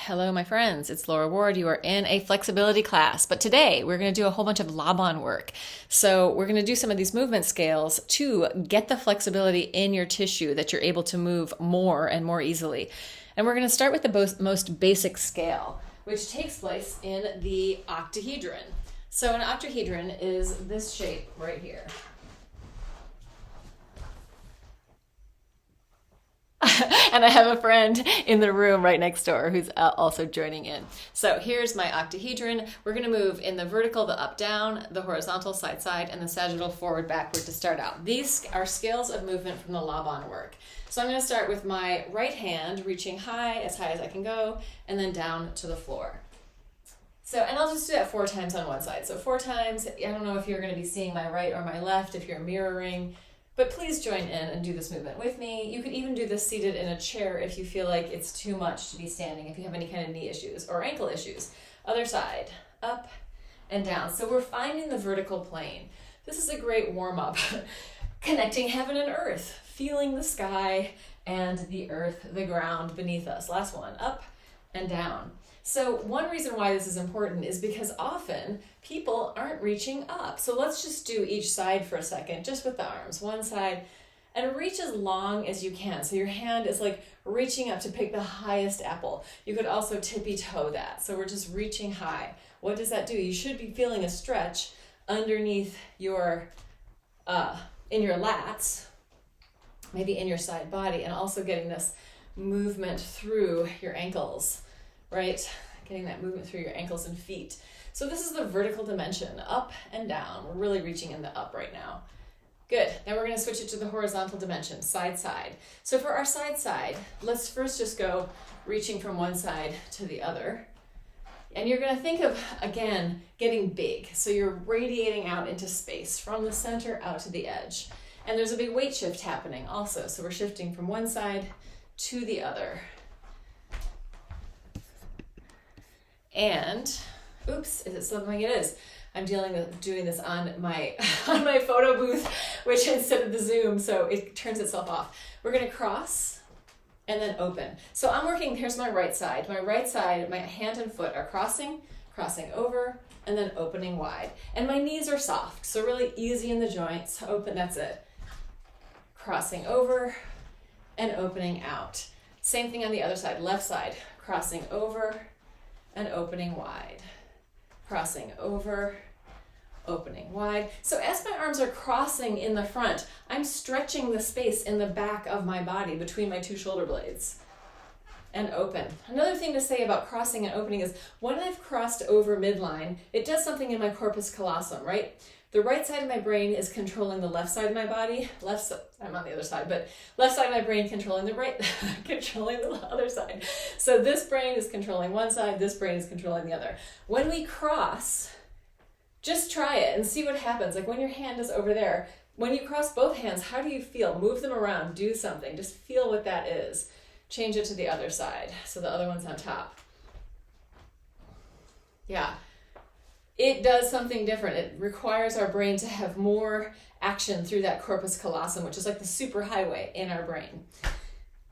Hello, my friends. It's Laura Ward. You are in a flexibility class, but today we're going to do a whole bunch of Laban work. So we're going to do some of these movement scales to get the flexibility in your tissue that you're able to move more and more easily. And we're going to start with the most basic scale, which takes place in the octahedron. So an octahedron is this shape right here. And I have a friend in the room right next door who's also joining in. So here's my octahedron. We're going to move in the vertical, the up-down, the horizontal, side-side, and the sagittal forward-backward to start out. These are scales of movement from the Laban work. So I'm going to start with my right hand reaching high as I can go, and then down to the floor. So, and I'll just do that 4 times on one side. So 4 times, I don't know if you're going to be seeing my right or my left, if you're mirroring, but please join in and do this movement with me. You could even do this seated in a chair if you feel like it's too much to be standing, if you have any kind of knee issues or ankle issues. Other side, up and down. So we're finding the vertical plane. This is a great warm-up. Connecting heaven and earth, feeling the sky and the earth, the ground beneath us. Last one, up and down. So one reason why this is important is because often people aren't reaching up. So let's just do each side for a second, just with the arms. One side, and reach as long as you can. So your hand is like reaching up to pick the highest apple. You could also tippy toe that. So we're just reaching high. What does that do? You should be feeling a stretch underneath your, in your lats, maybe in your side body, and also getting this movement through your ankles. Right? Getting that movement through your ankles and feet. So this is the vertical dimension, up and down. We're really reaching in the up right now. Good. Now we're going to switch it to the horizontal dimension, side, side. So for our side, side, let's first just go reaching from one side to the other. And you're going to think of, again, getting big. So you're radiating out into space from the center out to the edge. And there's a big weight shift happening also. So we're shifting from one side to the other. And, oops, is it something? It is. I'm doing this on my photo booth, which instead of the Zoom, so it turns itself off. We're going to cross and then open. So I'm working, here's my right side. My right side, my hand and foot are crossing over, and then opening wide. And my knees are soft, so really easy in the joints. Open, that's it. Crossing over and opening out. Same thing on the other side, left side, crossing over and opening wide, crossing over, opening wide. So as my arms are crossing in the front, I'm stretching the space in the back of my body between my 2 shoulder blades, and open. Another thing to say about crossing and opening is when I've crossed over midline, it does something in my corpus callosum, right? The right side of my brain is controlling the left side of my body. I'm on the other side, but left side of my brain controlling the right, controlling the other side. So this brain is controlling one side, this brain is controlling the other. When we cross, just try it and see what happens. Like when your hand is over there, when you cross both hands, how do you feel? Move them around, do something. Just feel what that is. Change it to the other side. So the other one's on top. Yeah. It does something different. It requires our brain to have more action through that corpus callosum, which is like the superhighway in our brain.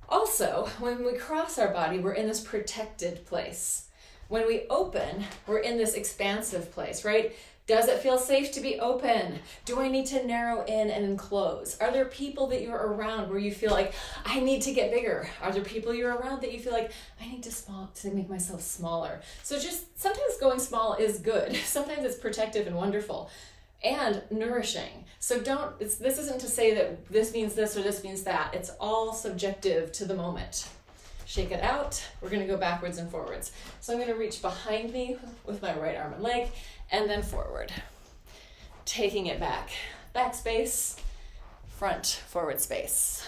Also, when we cross our body, we're in this protected place. When we open, we're in this expansive place, right? Does it feel safe to be open? Do I need to narrow in and enclose? Are there people that you're around where you feel like, I need to get bigger? Are there people you're around that you feel like, I need to make myself smaller? So just sometimes going small is good. Sometimes it's protective and wonderful and nourishing. So this isn't to say that this means this or this means that. It's all subjective to the moment. Shake it out. We're going to go backwards and forwards. So I'm going to reach behind me with my right arm and leg, and then forward. Taking it back. Back space, front, forward space.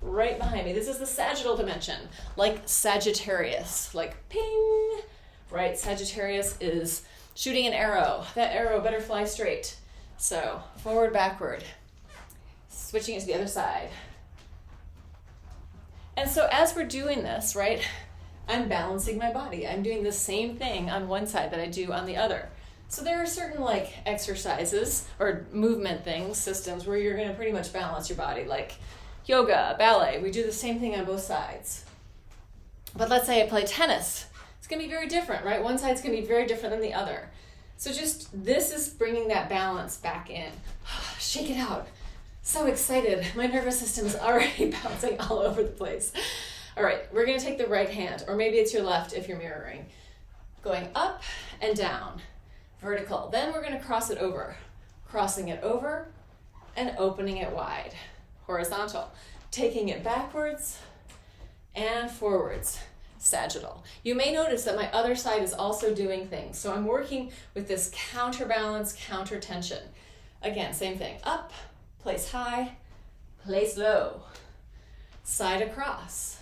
Right behind me. This is the sagittal dimension, like Sagittarius, like ping, right? Sagittarius is shooting an arrow. That arrow better fly straight. So forward, backward. Switching it to the other side. And so as we're doing this, right, I'm balancing my body. I'm doing the same thing on one side that I do on the other. So there are certain like exercises or movement things, systems where you're going to pretty much balance your body, like yoga, ballet. We do the same thing on both sides. But let's say I play tennis. going to be very different, right? One side's going to be very different than the other. So just, this is bringing that balance back in. Shake it out. So excited. My nervous system is already bouncing all over the place. All right, we're going to take the right hand, or maybe it's your left if you're mirroring. Going up and down, vertical. Then we're going to cross it over. Crossing it over and opening it wide. Horizontal. Taking it backwards and forwards. Sagittal. You may notice that my other side is also doing things. So I'm working with this counterbalance, counter tension. Again, same thing. Up, place high, place low. Side across.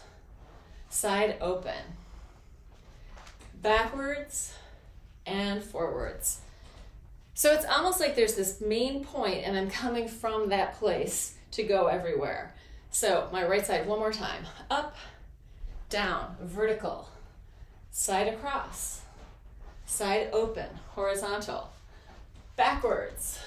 Side open. Backwards and forwards. So it's almost like there's this main point and I'm coming from that place to go everywhere. So my right side, one more time. Up, down, vertical, side across, side open, horizontal, backwards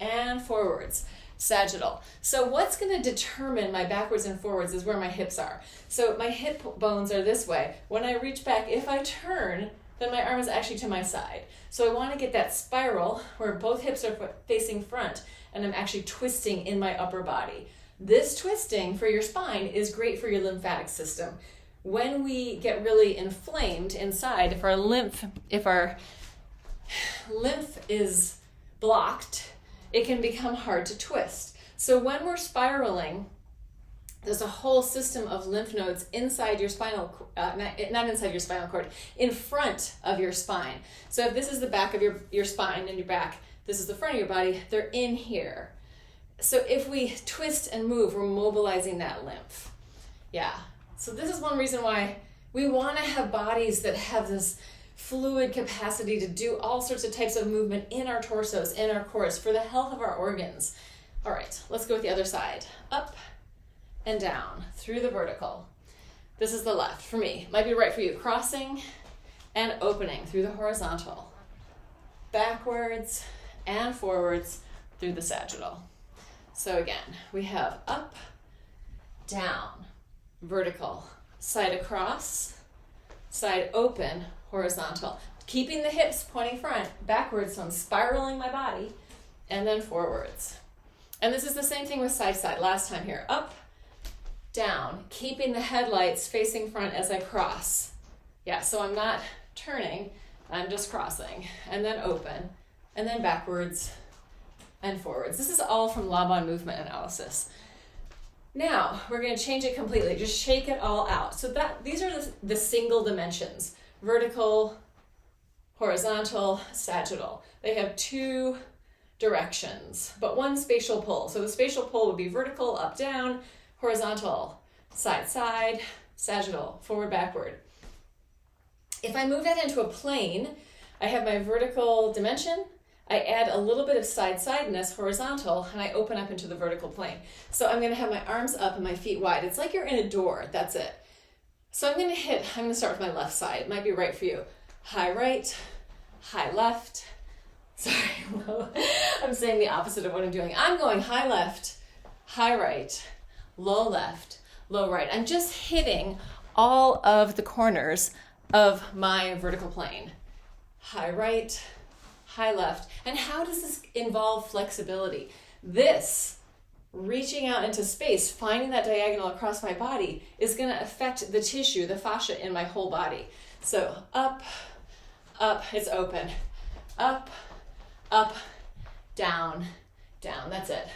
and forwards, sagittal. So what's going to determine my backwards and forwards is where my hips are. So my hip bones are this way. When I reach back, if I turn, then my arm is actually to my side. So I want to get that spiral where both hips are facing front and I'm actually twisting in my upper body. This twisting for your spine is great for your lymphatic system. When we get really inflamed inside, if our lymph is blocked, it can become hard to twist. So when we're spiraling, there's a whole system of lymph nodes inside your spinal, not inside your spinal cord, in front of your spine. So if this is the back of your spine and your back, this is the front of your body, they're in here. So if we twist and move, we're mobilizing that lymph. Yeah. So this is one reason why we want to have bodies that have this fluid capacity to do all sorts of types of movement in our torsos, in our cores, for the health of our organs. All right, let's go with the other side. Up and down through the vertical. This is the left for me. Might be right for you. Crossing and opening through the horizontal. Backwards and forwards through the sagittal. So again, we have up, down, vertical, side across, side open, horizontal. Keeping the hips pointing front, backwards, so I'm spiraling my body, and then forwards. And this is the same thing with side, last time here. Up, down, keeping the headlights facing front as I cross. Yeah, so I'm not turning, I'm just crossing, and then open, and then backwards and forwards. This is all from Laban movement analysis. Now, we're going to change it completely. Just shake it all out. So these are the single dimensions. Vertical, horizontal, sagittal. They have two directions, but one spatial pull. So the spatial pull would be vertical, up, down, horizontal, side, side, sagittal, forward, backward. If I move that into a plane, I have my vertical dimension, I add a little bit of side-sideness, horizontal, and I open up into the vertical plane. So I'm going to have my arms up and my feet wide. It's like you're in a door. That's it. So I'm going to start with my left side. It might be right for you. High right, high left. Sorry, I'm saying the opposite of what I'm doing. I'm going high left, high right, low left, low right. I'm just hitting all of the corners of my vertical plane. High right, high left. And how does this involve flexibility? This, reaching out into space, finding that diagonal across my body, is going to affect the tissue, the fascia in my whole body. So up, up, it's open. Up, up, down, down. That's it.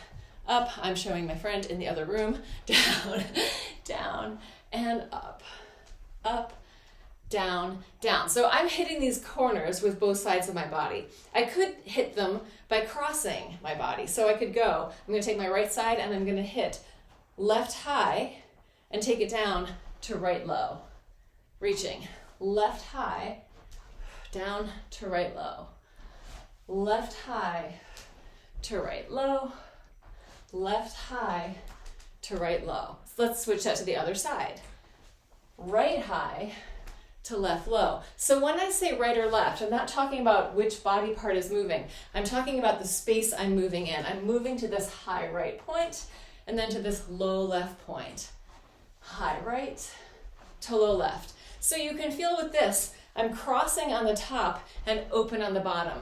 Up, I'm showing my friend in the other room. Down, down, and up. Up, down, down. So I'm hitting these corners with both sides of my body. I could hit them by crossing my body. So I could go, I'm going to take my right side and I'm going to hit left high and take it down to right low. Reaching left high, down to right low. Left high to right low. Left high to right low. Let's switch that to the other side. Right high to left low. So when I say right or left, I'm not talking about which body part is moving. I'm talking about the space I'm moving in. I'm moving to this high right point and then to this low left point. High right to low left. So you can feel with this, I'm crossing on the top and open on the bottom.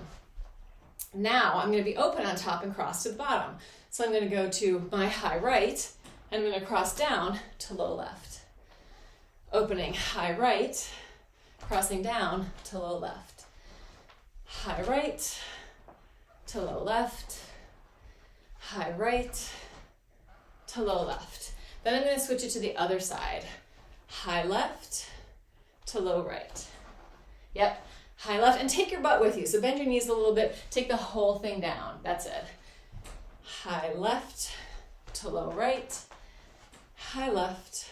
Now I'm going to be open on top and cross to the bottom. So I'm going to go to my high right, and I'm going to cross down to low left. Opening high right, crossing down to low left. High right to low left. High right to low left. Then I'm going to switch it to the other side. High left to low right. Yep, high left, and take your butt with you. So bend your knees a little bit, take the whole thing down. That's it. High left to low right. High left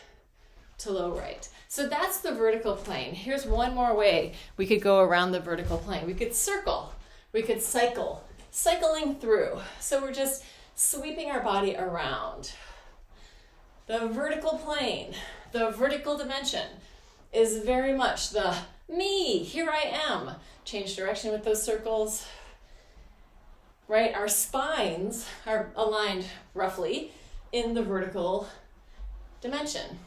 to low right. So that's the vertical plane. Here's one more way we could go around the vertical plane. We could circle. We could cycle. Cycling through. So we're just sweeping our body around. The vertical plane, the vertical dimension, is very much the me, here I am. Change direction with those circles. Right? Our spines are aligned roughly in the vertical dimension.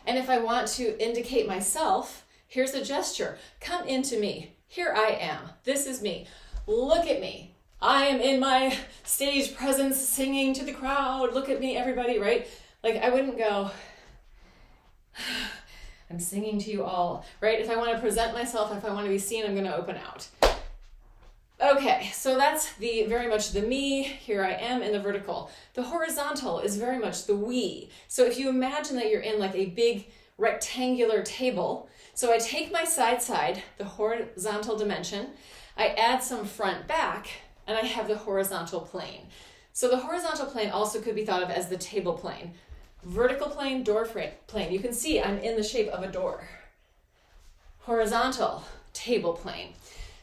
And if I want to indicate myself, here's a gesture. Come into me. Here I am. This is me. Look at me. I am in my stage presence singing to the crowd. Look at me, everybody, right? Like I wouldn't go, I'm singing to you all, right? If I want to present myself, if I want to be seen, I'm going to open out. Okay, so that's the very much the me, here I am in the vertical. The horizontal is very much the we. So if you imagine that you're in like a big rectangular table, so I take my side, the horizontal dimension, I add some front back, and I have the horizontal plane. So the horizontal plane also could be thought of as the table plane. Vertical plane, door plane. You can see I'm in the shape of a door. Horizontal, table plane.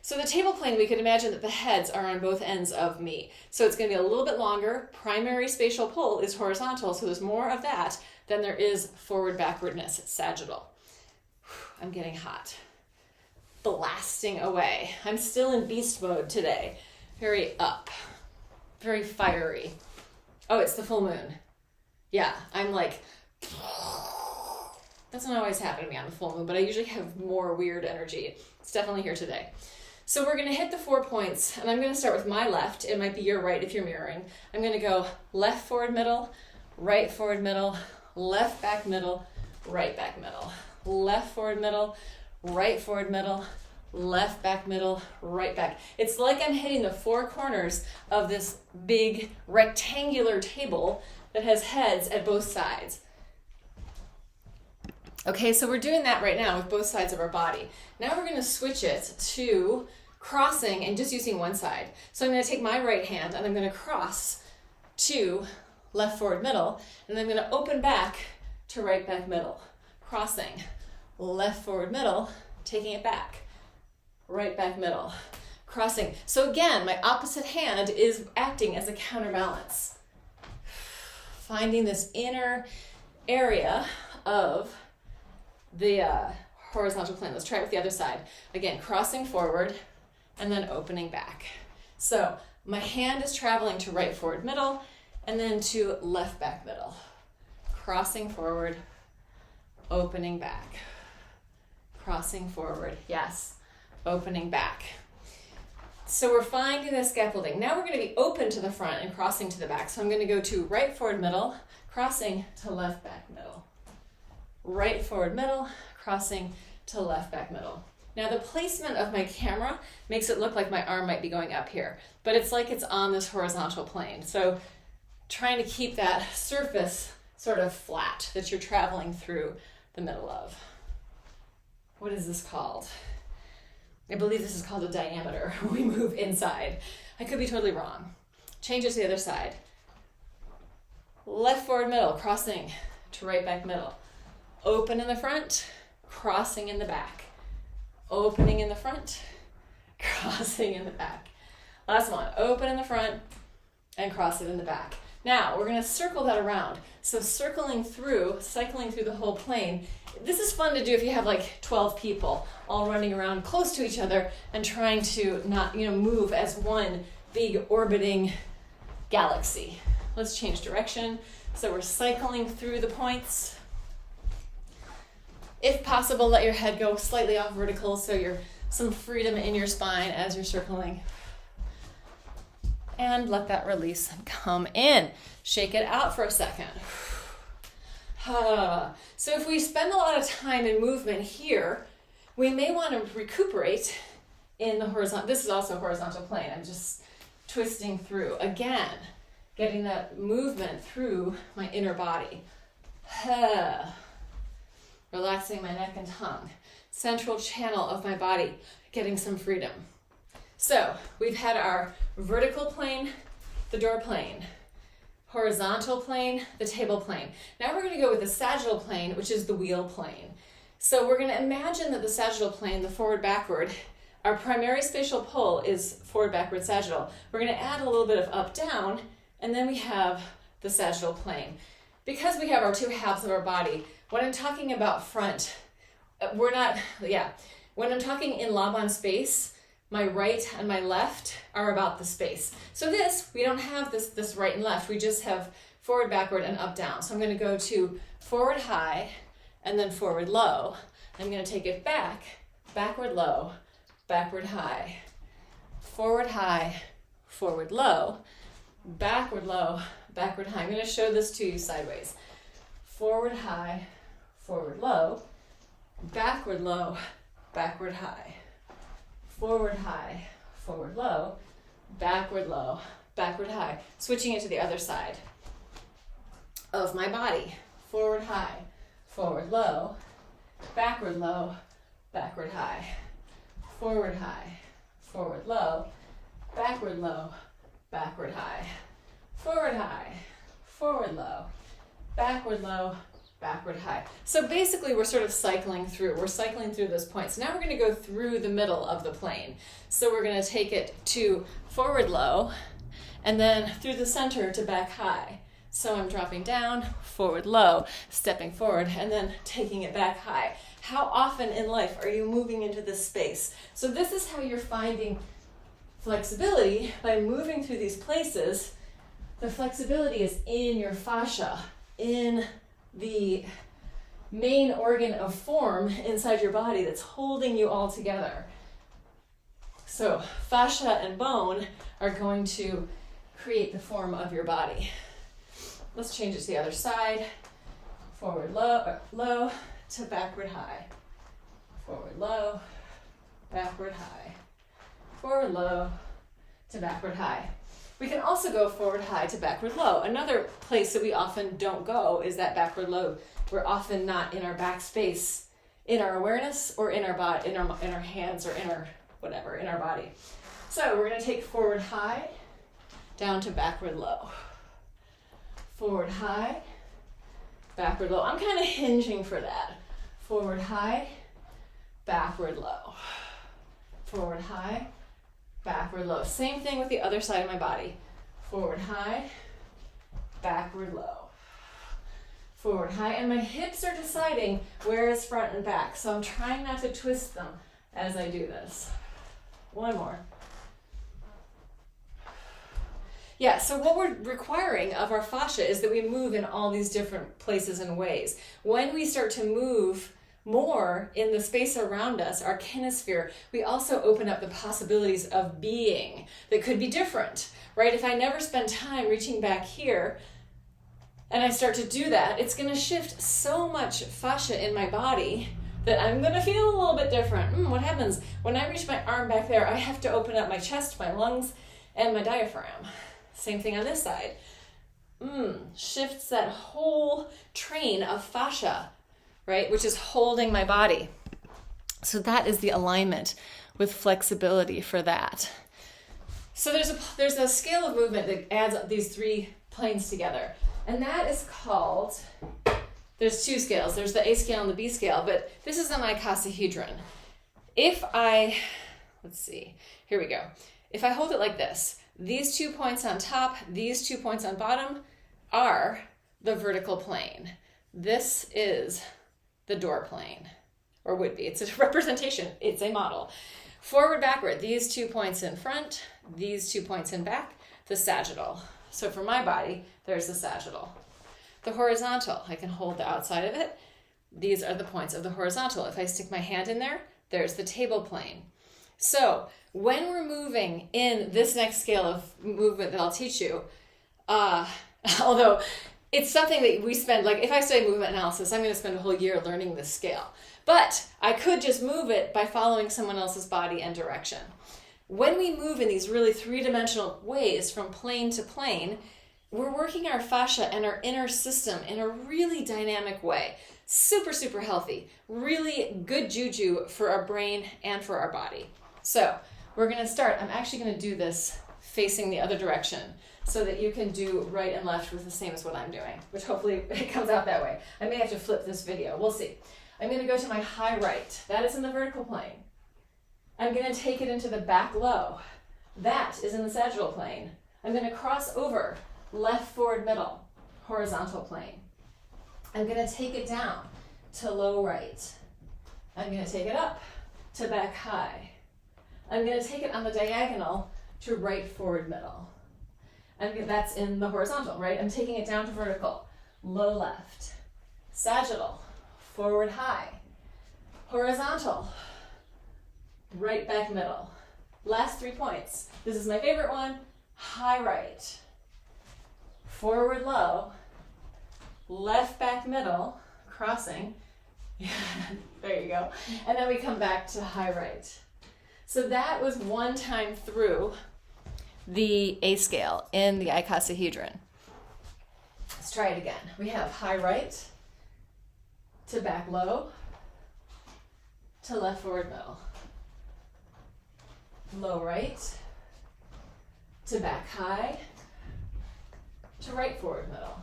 So the table plane, we can imagine that the heads are on both ends of me. So it's going to be a little bit longer. Primary spatial pull is horizontal, so there's more of that than there is forward backwardness, sagittal. I'm getting hot. Blasting away. I'm still in beast mode today. Very up. Very fiery. Oh, it's the full moon. Yeah, I'm like, doesn't always happen to me on the full moon, but I usually have more weird energy. It's definitely here today. So we're going to hit the 4 points, and I'm going to start with my left. It might be your right if you're mirroring. I'm going to go left, forward, middle, right, forward, middle, left, back, middle, right, back, middle, left, forward, middle, right, forward, middle, left, back, middle, right, back. It's like I'm hitting the 4 corners of this big rectangular table that has heads at both sides. Okay, so we're doing that right now with both sides of our body. Now we're going to switch it to crossing and just using one side. So I'm going to take my right hand and I'm going to cross to left, forward, middle, and then I'm going to open back to right, back, middle. Crossing, left, forward, middle, taking it back, right, back, middle, crossing. So again, my opposite hand is acting as a counterbalance. Finding this inner area of the horizontal plane. Let's try it with the other side. Again, crossing forward and then opening back. So my hand is traveling to right, forward, middle, and then to left, back, middle. Crossing forward, opening back. Crossing forward, yes, opening back. So we're finding the scaffolding. Now we're going to be open to the front and crossing to the back. So I'm going to go to right, forward, middle, crossing to left, back, middle. Right, forward, middle, crossing to left, back, middle. Now the placement of my camera makes it look like my arm might be going up here, but it's like it's on this horizontal plane. So trying to keep that surface sort of flat that you're traveling through the middle of. What is this called? I believe this is called a diameter. We move inside. I could be totally wrong. Change it to the other side. Left, forward, middle, crossing to right, back, middle. Open in the front, crossing in the back. Opening in the front, crossing in the back. Last one, open in the front and cross it in the back. Now we're going to circle that around. So circling through, cycling through the whole plane. This is fun to do if you have like 12 people all running around close to each other and trying to not, move as one big orbiting galaxy. Let's change direction. So we're cycling through the points. If possible, let your head go slightly off vertical so you're some freedom in your spine as you're circling. And let that release come in. Shake it out for a second. So if we spend a lot of time in movement here, we may want to recuperate in the horizontal. This is also horizontal plane. I'm just twisting through. Again, getting that movement through my inner body. Relaxing my neck and tongue. Central channel of my body, getting some freedom. So we've had our vertical plane, the door plane, horizontal plane, the table plane. Now we're going to go with the sagittal plane, which is the wheel plane. So we're going to imagine that the sagittal plane, the forward-backward, our primary spatial pull is forward-backward sagittal. We're going to add a little bit of up-down, and then we have the sagittal plane. Because we have our two halves of our body, when I'm talking about front, when I'm talking in Laban space, my right and my left are about the space. So we don't have this right and left. We just have forward, backward, and up, down. So I'm going to go to forward, high, and then forward, low. I'm going to take it back, backward, low, backward, high, forward, low, backward, low, backward, high. I'm going to show this to you sideways. Forward, high, forward, low, backward, low, backward, high. Forward, high, forward, low, backward, high. Switching it to the other side of my body. Forward, high, forward, low, backward, high. Forward, high, forward, low, backward, high. Forward, high, forward, low, backward, high. So basically we're sort of cycling through. We're cycling through those points. Now we're going to go through the middle of the plane. So we're going to take it to forward, low, and then through the center to back, high. So I'm dropping down, forward, low, stepping forward, and then taking it back, high. How often in life are you moving into this space? So this is how you're finding flexibility, by moving through these places. The flexibility is in your fascia, in the main organ of form inside your body that's holding you all together. So fascia and bone are going to create the form of your body. Let's change it to the other side. Forward, low to backward, high. Forward, low, backward, high. Forward, low to backward, high. We can also go forward, high to backward, low. Another place that we often don't go is that backward, low. We're often not in our back space, in our awareness, or in our body, in our hands, or in our body. So we're going to take forward, high, down to backward, low. Forward, high, backward, low. I'm kind of hinging for that. Forward, high, backward, low. Forward, high, backward, low. Same thing with the other side of my body. Forward, high, backward, low. Forward, high. And my hips are deciding where is front and back. So I'm trying not to twist them as I do this. One more. Yeah, so what we're requiring of our fascia is that we move in all these different places and ways. When we start to move more in the space around us, our kinesphere, we also open up the possibilities of being that could be different, right? If I never spend time reaching back here and I start to do that, it's going to shift so much fascia in my body that I'm going to feel a little bit different. What happens when I reach my arm back there? I have to open up my chest, my lungs, and my diaphragm. Same thing on this side. Shifts that whole train of fascia, right, which is holding my body. So that is the alignment with flexibility for that. So there's a scale of movement that adds up these three planes together. And that is called, there's two scales. There's the A scale and the B scale, but this is an icosahedron. Let's see, here we go. If I hold it like this, these 2 points on top, these 2 points on bottom are the vertical plane. This is the door plane, or would be. It's a representation. It's a model. Forward, backward, these 2 points in front, these 2 points in back, the sagittal. So for my body, there's the sagittal. The horizontal, I can hold the outside of it. these are the points of the horizontal. If I stick my hand in there, there's the table plane. So when we're moving in this next scale of movement that I'll teach you, although it's something that we spend, like if I study movement analysis, I'm going to spend a whole year learning this scale. But I could just move it by following someone else's body and direction. When we move in these really three-dimensional ways from plane to plane, we're working our fascia and our inner system in a really dynamic way. Super, super healthy. Really good juju for our brain and for our body. So we're going to start. I'm actually going to do this facing the other direction so that you can do right and left with the same as what I'm doing, which hopefully it comes out that way. I may have to flip this video. We'll see. I'm going to go to my high right. That is in the vertical plane. I'm going to take it into the back low. That is in the sagittal plane. I'm going to cross over left, forward, middle, horizontal plane. I'm going to take it down to low right. I'm going to take it up to back high. I'm going to take it on the diagonal to right, forward, middle. That's in the horizontal, right? I'm taking it down to vertical, low left, sagittal, forward high, horizontal, right back middle. Last 3 points. This is my favorite one, high right, forward low, left back middle, crossing. There you go. And then we come back to high right. So that was one time through the A scale in the icosahedron. Let's try it again. We have high right to back low to left forward middle. Low right to back high to right forward middle.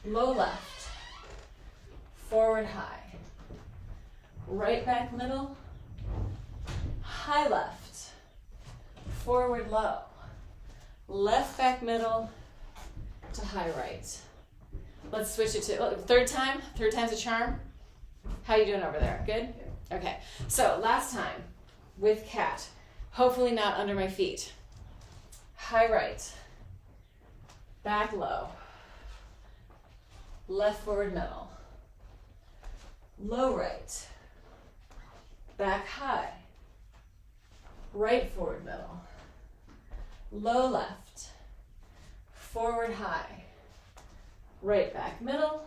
Low left, forward high, right back middle, high left, forward low, left back middle to high right. Let's switch it to third time. Third time's a charm. How you doing over there? Good? Okay. So last time with cat, hopefully not under my feet. High right, back low, left forward middle, low right, back high, right forward middle, low left, forward high, right back middle,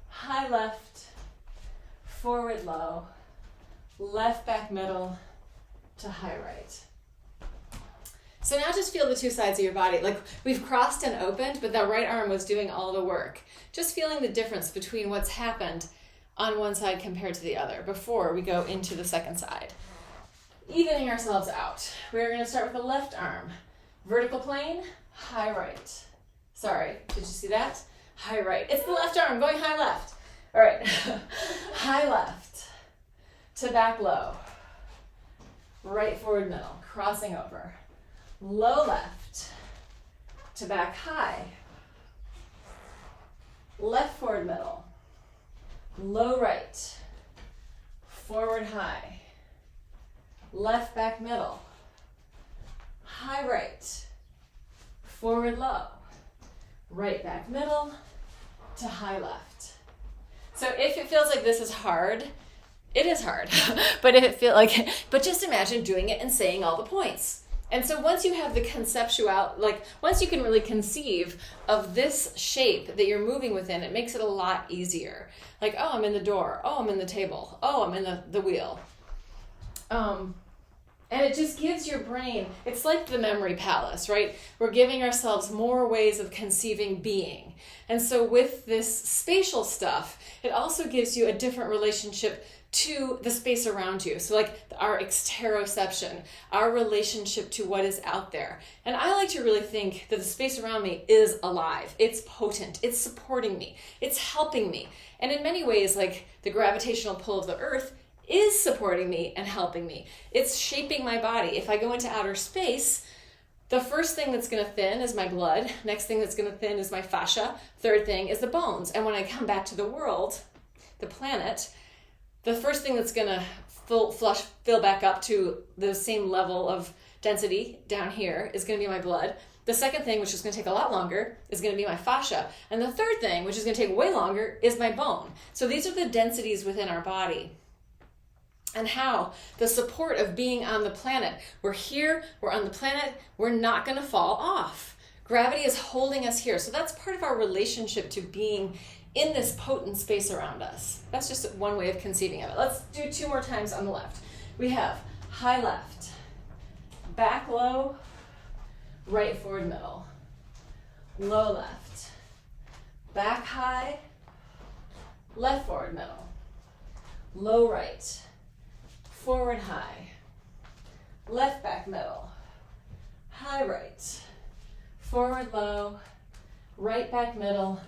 high left, forward low, left back middle to high right. So now just feel the two sides of your body. Like we've crossed and opened, but that right arm was doing all the work. Just feeling the difference between what's happened on one side compared to the other before we go into the second side. Evening ourselves out. We're going to start with the left arm. Vertical plane, high right. Sorry, did you see that? High right. It's the left arm going high left. All right. High left to back low. Right forward middle, crossing over. Low left to back high. Left forward middle. Low right. Forward high. Left back middle. High right. Forward low. Right back middle to high left. So if it feels like this is hard, it is hard. But if it feels like, but just imagine doing it and saying all the points. And so once you have the conceptual, like once you can really conceive of this shape that you're moving within, it makes it a lot easier. Like, oh, I'm in the door. Oh, I'm in the table. Oh, I'm in the wheel. And it just gives your brain, it's like the memory palace, right? We're giving ourselves more ways of conceiving being. And so with this spatial stuff, it also gives you a different relationship to the space around you. So like our exteroception, our relationship to what is out there. And I like to really think that the space around me is alive. It's potent. It's supporting me. It's helping me. And in many ways, like the gravitational pull of the earth is supporting me and helping me. It's shaping my body. If I go into outer space, the first thing that's going to thin is my blood. Next thing that's going to thin is my fascia. Third thing is the bones. And when I come back to the world, the planet, the first thing that's going to fill back up to the same level of density down here is going to be my blood. The second thing, which is going to take a lot longer, is going to be my fascia. And the third thing, which is going to take way longer, is my bone. So these are the densities within our body. And how the support of being on the planet. We're here, we're on the planet, we're not going to fall off. Gravity is holding us here. So that's part of our relationship to being in this potent space around us. That's just one way of conceiving of it. Let's do 2 more times on the left. We have high left, back low, right forward middle, low left, back high, left forward middle, low right, forward high, left back middle, high right, forward low, right back middle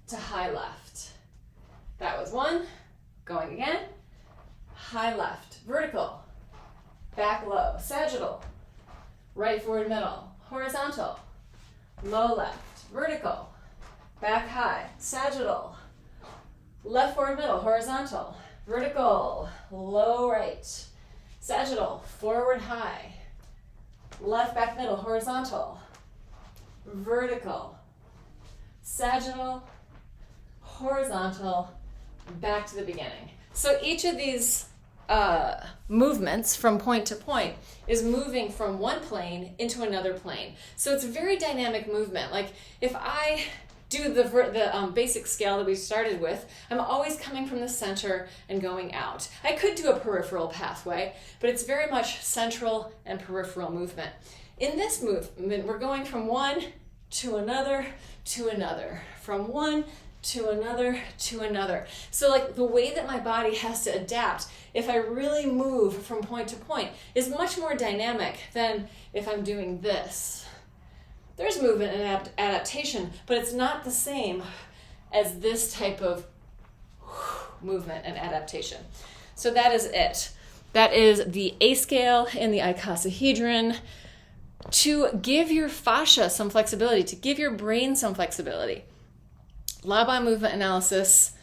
to high left. That was 1. Going again. High left, vertical, back low, sagittal, right forward middle, horizontal, low left, vertical, back high, sagittal, left forward middle, horizontal, vertical, low right, sagittal, forward high, left back middle, horizontal, vertical, sagittal, horizontal, back to the beginning. So each of these movements from point to point is moving from one plane into another plane. So it's a very dynamic movement. Like if I do the basic scale that we started with, I'm always coming from the center and going out. I could do a peripheral pathway, but it's very much central and peripheral movement. In this movement, we're going from one to another, from one to another, to another. So like the way that my body has to adapt, if I really move from point to point, is much more dynamic than if I'm doing this. There's movement and adaptation, but it's not the same as this type of movement and adaptation. So that is it. That is the A scale in the icosahedron, to give your fascia some flexibility, to give your brain some flexibility. Laban movement analysis,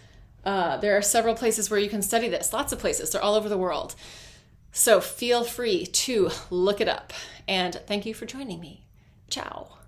there are several places where you can study this, lots of places, they're all over the world. So feel free to look it up. And thank you for joining me. Ciao.